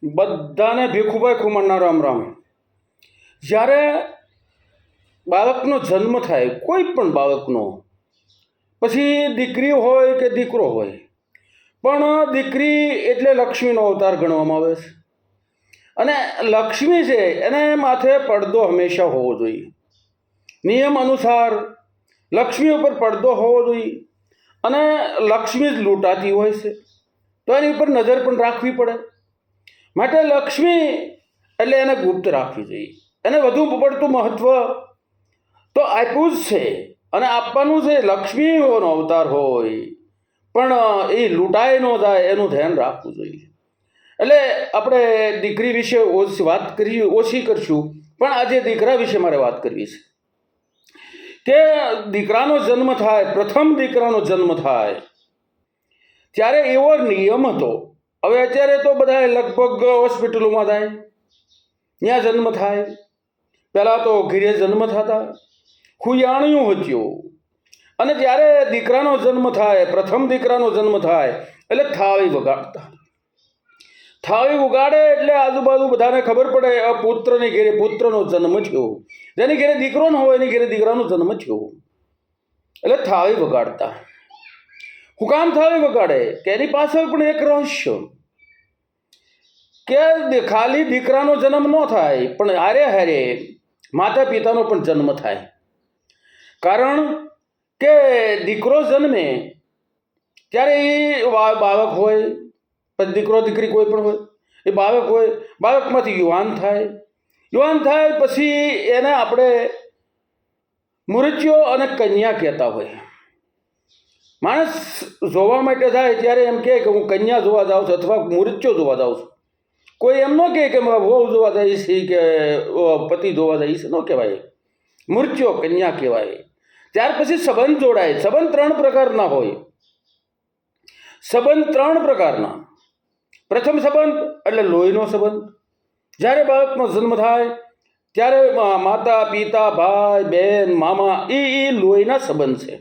બધાને ભીખુભાઈ ખુમાણના રામ રામ. જ્યારે બાળકનો જન્મ થાય, કોઈ પણ બાળકનો, પછી દીકરી હોય કે દીકરો હોય, પણ દીકરી એટલે લક્ષ્મીનો અવતાર ગણવામાં આવે છે. અને લક્ષ્મી છે એને માથે પડદો હંમેશા હોવો જોઈએ. નિયમ અનુસાર લક્ષ્મી ઉપર પડદો હોવો જોઈએ. અને લક્ષ્મી જ લૂંટાતી હોય છે, તો એની ઉપર નજર પણ રાખવી પડે. માટે લક્ષ્મી એટલે એને ગુપ્ત રાખવી જોઈએ. એને વધુ પડતું મહત્વ તો આપ્યું જ છે અને આપવાનું છે. લક્ષ્મીનો અવતાર હોય પણ એ લૂંટાઈ ન જાય એનું ધ્યાન રાખવું જોઈએ. એટલે આપણે દીકરી વિશે વાત ઓછી કરશું, પણ આજે દીકરા વિશે મારે વાત કરવી છે. કે દીકરાનો જન્મ થાય, પ્રથમ દીકરાનો જન્મ થાય ત્યારે એવો નિયમ હતો. હવે અત્યારે તો બધા લગભગ હોસ્પિટલોમાં જાય, ત્યાં જન્મ થાય. પહેલાં તો ઘીરે જન્મ થતા, ખુયાણિયું હતું. અને જ્યારે દીકરાનો જન્મ થાય, પ્રથમ દીકરાનો જન્મ થાય એટલે થાળી વગાડતા. થાળી વગાડે એટલે આજુબાજુ બધાને ખબર પડે પુત્રની ઘેરે પુત્રનો જન્મ થયો. જેની ઘેરે દીકરો ન હોય એની ઘેરે દીકરાનો જન્મ થયો. એટલે થાળી વગાડતા. હું કામ થાળી વગાડે કે એની પાછળ પણ એક રહસ્ય, કે ખાલી દીકરાનો જન્મ ન થાય પણ હારે હારે માતા પિતાનો પણ જન્મ થાય. કારણ કે દીકરો જન્મે ત્યારે એ બાળક હોય, પછી દીકરો દીકરી કોઈ પણ હોય, એ બાળક હોય, બાળકમાંથી યુવાન થાય. યુવાન થાય પછી એને આપણે મૃત્યુ અને કન્યા કહેતા હોય. માણસ જોવા માટે જાય ત્યારે એમ કહે કે હું કન્યા જોવા જાઉં છું અથવા મૃત્યુ જોવા જાઉં છું. કોઈ એમ ન કહે કે મારા વહુ જોવા જઈશ કે પતિ જોવા જઈશ, ન કહેવાય. મૃત્યુ કન્યા કહેવાય. ત્યાર પછી સંબંધ જોડાય. સંબંધ 3 પ્રકારના હોય. સંબંધ 3 પ્રકારના. પ્રથમ સંબંધ એટલે લોહીનો સંબંધ. જ્યારે બાળકનો જન્મ થાય ત્યારે માતા પિતા ભાઈ બહેન મામા એ લોહીના સંબંધ છે,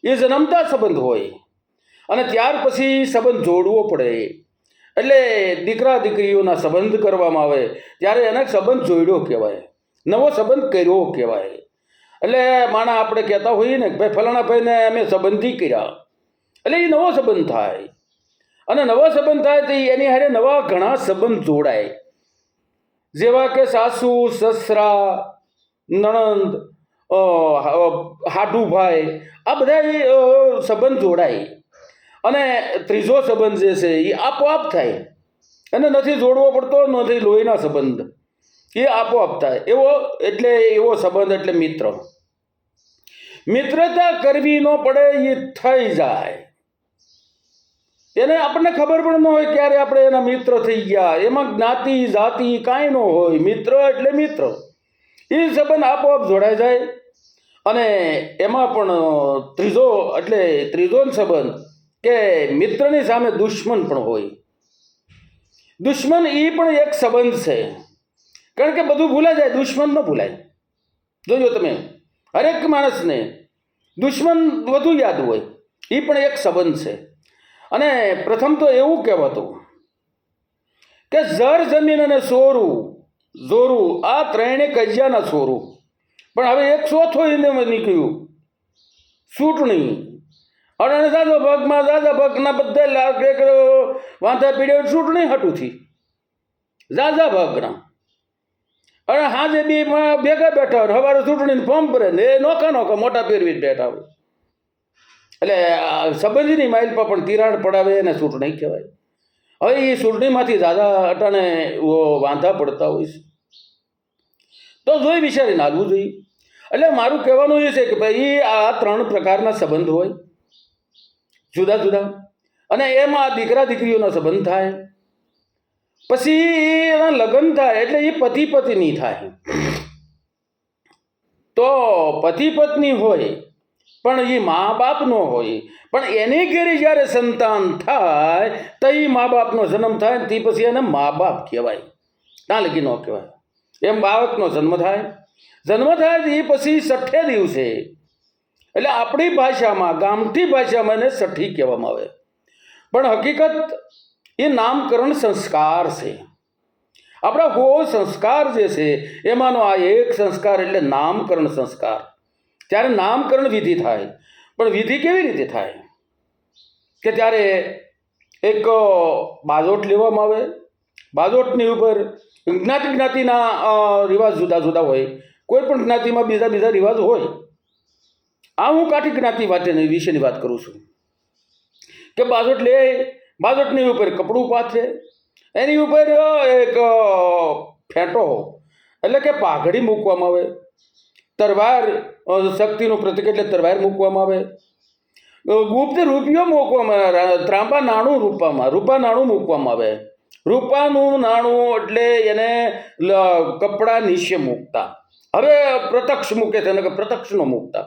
એ જન્મતા સંબંધ હોય. અને ત્યાર પછી સંબંધ જોડવો પડે. એટલે દીકરા દીકરીઓના સંબંધ કરવામાં આવે ત્યારે એને સંબંધ જોડ્યો કહેવાય, નવો સંબંધ કર્યો કહેવાય. એટલે માણા આપણે કહેતા હોઈએ ને ભાઈ ફલાણા ભાઈને અમે સંબંધી કર્યા, એટલે એ નવો સંબંધ થાય. અને નવો સંબંધ થાય તો એની હારે નવા ઘણા સંબંધ જોડાય. જેવા કે સાસુ સસરા નણંદ હાડુભાઈ, આ બધા સંબંધ જોડાય. અને ત્રીજો સંબંધ જે છે એ આપોઆપ થાય. એને નથી જોડવો પડતો, નથી લોહીના સંબંધ, એ આપોઆપ થાય. એવો સંબંધ એટલે મિત્ર. મિત્રતા કરવી ન પડે, એ થઈ જાય. એને આપણને ખબર પણ ન હોય ક્યારે આપણે એના મિત્ર થઈ ગયા. એમાં જ્ઞાતિ જાતિ કાંઈ ન હોય. મિત્ર એટલે મિત્ર. એ સંબંધ આપોઆપ જોડાઈ જાય. અને એમાં પણ ત્રીજો સંબંધ કે મિત્રની સામે દુશ્મન પણ હોય. દુશ્મન એ પણ એક સંબંધ છે. કારણ કે બધું ભૂલાઈ જાય, દુશ્મન ન ભૂલાય. જોજો તમે, હરેક માણસને દુશ્મન વધુ યાદ હોય. એ પણ એક સંબંધ છે. અને પ્રથમ તો એવું કહેવાતું કે જર જમીન અને જોરું આ 3 કજિયાના સોરું. પણ હવે એક ચોથો એને નીકળ્યું, ચૂંટણી. અને જાજો ભાગમાં જાજા ભાગના બધા વાંધા પીડ્યો ચૂંટણી હટુથી જાજા ભાગના. અને હાજે બી ભેગા બેઠા હોય, સવારે ચૂંટણીનું ફોર્મ ભરે ને એ નોખા મોટા પહેરવી જ બેઠા હોય. એટલે સંબંધની માઇલ પર પણ તિરાડ પડાવે એને ચૂંટણી કહેવાય. હવે એ ચૂંટણીમાંથી દાદા અટાણે વાંધા પડતા હોય છે, તો જોઈ વિચારીને આવવું જોઈએ. એટલે મારું કહેવાનું એ છે કે ભાઈ આ 3 પ્રકારના સંબંધ હોય જુદા જુદા. અને એમાં દીકરા દીકરીઓના સંબંધ થાય. પછી એના લગ્ન થાય એટલે એ પતિ પત્ની થાય. તો પતિ પત્ની હોય પણ એ મા બાપ નો હોય. પણ એની ઘેરે જ્યારે સંતાન થાય તો એ મા બાપનો જન્મ થાય તે પછી એને મા બાપ કહેવાય, ત્યાં લગી ન કહેવાય. એમ બાળકનો જન્મ થાય એ પછી 6 દિવસે, એટલે આપણી ભાષામાં ગામઠી ભાષામાં એને 6 કહેવામાં આવે. પણ હકીકત એ નામકરણ સંસ્કાર છે. આપણા હો સંસ્કાર જે છે એમાંનો આ એક સંસ્કાર એટલે નામકરણ સંસ્કાર. ત્યારે નામકરણ વિધિ થાય, પણ વિધિ કેવી રીતે થાય કે ત્યારે એક બાજોટ લેવામાં આવે. બાજોટની ઉપર જ્ઞાતિના રિવાજ જુદા જુદા હોય. કોઈ પણ જ્ઞાતિમાં બીજા બીજા રિવાજ હોય. આ હું કાઠી જ્ઞાતિ વિશેની વાત કરું છું કે બાજોટ લે, બાજોટની ઉપર કપડું પાથરે, એની ઉપર એક ફેંટો એટલે કે પાઘડી મૂકવામાં આવે. તરવાર શક્તિનું પ્રતીક એટલે તરવાર મૂકવામાં આવે. ગુપ્ત રૂપિયો મૂકવામાં આવે. ત્રાંબા નાણું રૂપા નાણું મૂકવામાં આવે. રૂપાનું નાણું એટલે એને કપડા નીચે મૂકતા. હવે પ્રત્યક્ષ મૂકે છે કે પ્રત્યક્ષ ન મૂકતા.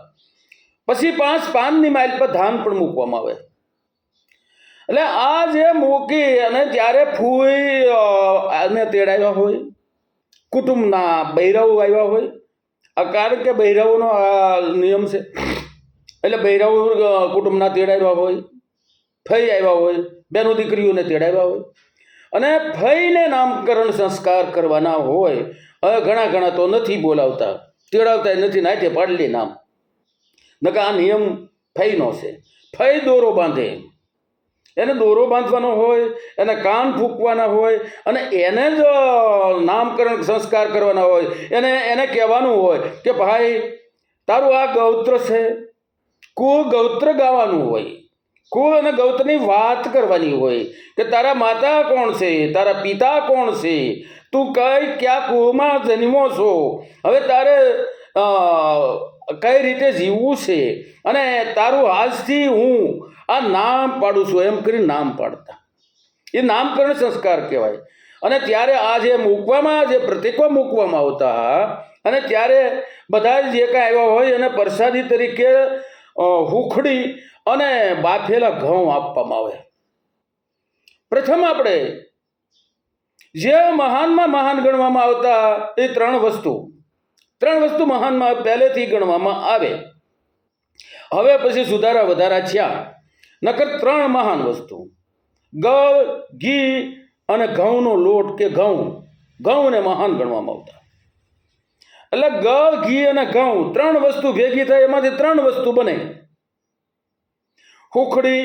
પછી 5 પાનની માઇલ પર ધાન પણ મૂકવામાં આવે. એટલે આ જે મૂકી અને ત્યારે ફૂઈ આને તેડાવ્યા હોય, કુટુંબના બૈરાઓ આવ્યા હોય. આ કારણ કે બૈરાઓનો આ નિયમ છે. એટલે બૈરાઓ કુટુંબના તેડાવ્યા હોય, ફઈ આવ્યા હોય, બેનો દીકરીઓને તેડાવ્યા હોય અને ફઈને નામકરણ સંસ્કાર કરવાના હોય. હવે ઘણા તો નથી બોલાવતા, તેડાવતા નથી, નાચે પાડલી નામ. નકા આ નિયમ ફઈનો છે. ફઈ દોરો બાંધે, એને દોરો બાંધવાનો હોય, એને કાન ફૂંકવાના હોય અને એને જ નામકરણ સંસ્કાર કરવાના હોય. એને કહેવાનું હોય કે ભાઈ તારું આ ગૌત્ર છે, કુળ ગૌત્ર ગાવાનું હોય. કુળ અને ગૌત્રની વાત કરવાની હોય કે તારા માતા કોણ છે, તારા પિતા કોણ છે, તું ક્યાં કુળમાં જન્મો છો, હવે તારે કઈ રીતે જીવવું છે અને તારું આજથી હું આ નામ પાડું છું એમ કરી નામ પાડતા. એ નામકરણ સંસ્કાર કહેવાય. અને ત્યારે આ જે મૂકવામાં, જે પ્રતીકો મૂકવામાં આવતા અને ત્યારે બધા જે કાંઈ આવ્યા હોય એને પ્રસાદી તરીકે હુખડી અને બાફેલા ઘઉં આપવામાં આવે. પ્રથમ આપણે જે મહાનમાં મહાન ગણવામાં આવતા એ 3 વસ્તુ મહાનમાં પહેલેથી ગણવામાં આવે. હવે પછી સુધારા વધારા થયા, નકર 3 મહાન વસ્તુ: ગળ, ઘી અને ઘઉંનો લોટ કે ઘઉંને મહાન ગણવામાં આવતા. એટલે ગળ, ઘી અને ઘઉં 3 વસ્તુ ભેગી થાય, એમાંથી 3 વસ્તુ બને: હુખડી,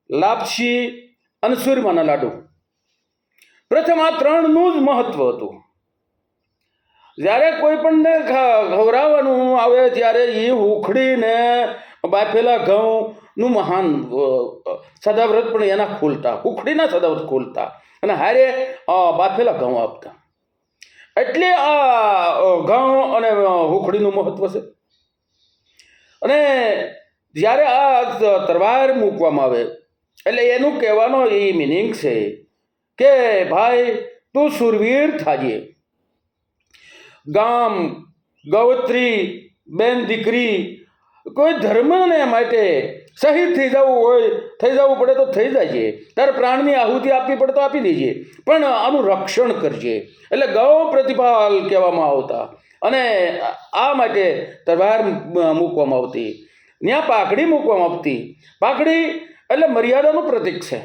લાપસી અને સુરમાના લાડુ. પ્રથમ આ 3નું જ મહત્વ હતું. જ્યારે કોઈ પણને ખવડાવવાનું આવે ત્યારે એ હુખડીને બાફેલા ઘઉંનું મહાન સદાવ્રત પણ એના ખોલતા, હુખડીના સદાવ્રત ખોલતા અને હારે બાફેલા ઘઉં આપતા. એટલે આ ઘઉં અને હુખડીનું મહત્વ છે. અને જ્યારે આ તરવાર મૂકવામાં આવે એટલે એનું કહેવાનો એ મિનિંગ છે કે ભાઈ તું સુરવીર થાજે. ગામ, ગૌત્રી, બેન દીકરી કોઈ ધર્મને માટે શહીદ થઈ જવું પડે તો થઈ જાય છે. તારે પ્રાણની આહુતિ આપવી પડે તો આપી દેજે, પણ આનું રક્ષણ કરજે. એટલે ગૌ પ્રતિપાલ કહેવામાં આવતા. અને આ માટે તલવાર મૂકવામાં આવતી. ત્યાં પાઘડી મૂકવામાં આવતી. પાઘડી એટલે મર્યાદાનું પ્રતીક છે.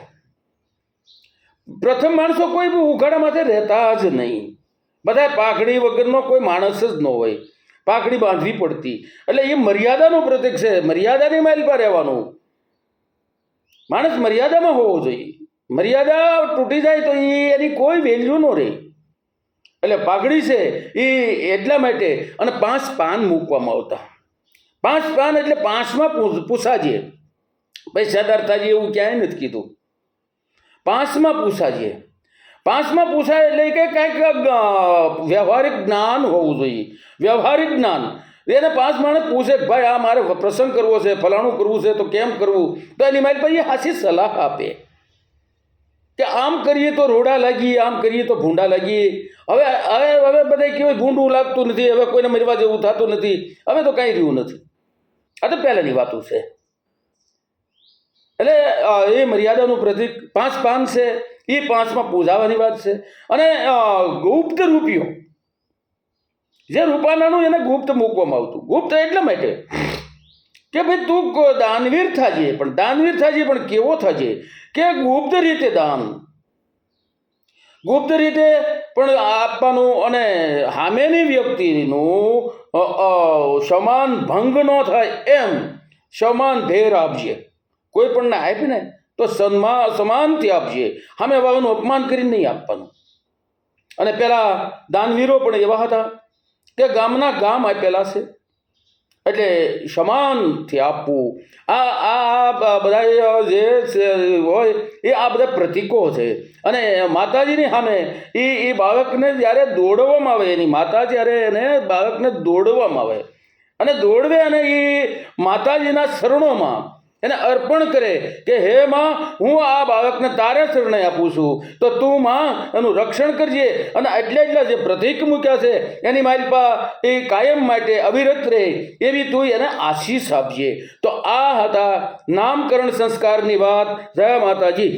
પ્રથમ માણસો કોઈ બી ઉઘાડા માથે રહેતા જ નહીં. બધા પાઘડી વગરનો કોઈ માણસ જ ન હોય. પાઘડી બાંધવી પડતી. એટલે એ મર્યાદાનું પ્રતીક છે. મર્યાદાની માઇલ પર રહેવાનું. માણસ મર્યાદામાં હોવો જોઈએ. મર્યાદા તૂટી જાય તો એની કોઈ વેલ્યુ ન રહે. એટલે પાઘડી છે એ એટલા માટે. અને 5 પાન મૂકવામાં આવતા. 5 પાન એટલે 5માં પૂછાજે. પૈસાદાર થાજે એવું ક્યાંય નથી કીધું. 5માં પૂછાજે. 5માં પૂછાય એટલે કે કાંઈક વ્યવહારિક જ્ઞાન હોવું જોઈએ. વ્યવહારિક જ્ઞાન. એને 5 માણસ પૂછે કે ભાઈ આ મારે પ્રસંગ કરવો છે, ફલાણું કરવું છે તો કેમ કરવું, તો એની મારી પછી હાસી સલાહ આપે કે આમ કરીએ તો રોડા લાગીએ, આમ કરીએ તો ભૂંડા લાગીએ. હવે બધા કેવું ભૂંડું લાગતું નથી, હવે કોઈને મરવા જેવું થતું નથી, હવે તો કાંઈ રહ્યું નથી. આ તો પહેલાંની વાતો છે. એટલે એ મર્યાદાનું પ્રતીક 5 પાન છે. એ 5માં પૂજાવાની વાત છે. અને ગુપ્ત રૂપિયો, જે રૂપાનાનું એને ગુપ્ત મૂકવામાં આવતું. ગુપ્ત એટલા માટે કે ભાઈ તું દાનવીર થાજે, પણ કેવો થાજે કે ગુપ્ત રીતે દાન. ગુપ્ત રીતે પણ આપવાનું અને સામેની વ્યક્તિનું સમાન ભંગ ન થાય એમ સમાન ભેર આપજે. કોઈ પણને આપીને તો સમાનથી આપજે. સામે વાળાનું અપમાન કરીને નહીં આપવાનું. અને પેલા દાનવીરો પણ એવા હતા કે ગામના ગામ આપેલા છે એટલે સમાનથી આપવું. આ બધા જે હોય એ આ બધા પ્રતીકો છે. અને માતાજીની સામે એ બાળકને જ્યારે દોડવામાં આવે, એની માતા જ્યારે એને બાળકને દોડવામાં આવે અને દોડવે અને એ માતાજીના શરણોમાં એને અર્પણ કરે કે હે માં, હું આ બાળકને તારે શરણે આપું છું, તો તું માં એનું રક્ષણ કરજે. અને એટલા જે પ્રતીક મૂક્યા છે એની માલપા એ કાયમ માટે અવિરત રહે એવી તું એને આશીષ આપજે. તો આ હતા નામકરણ સંસ્કારની વાત. જય માતાજી.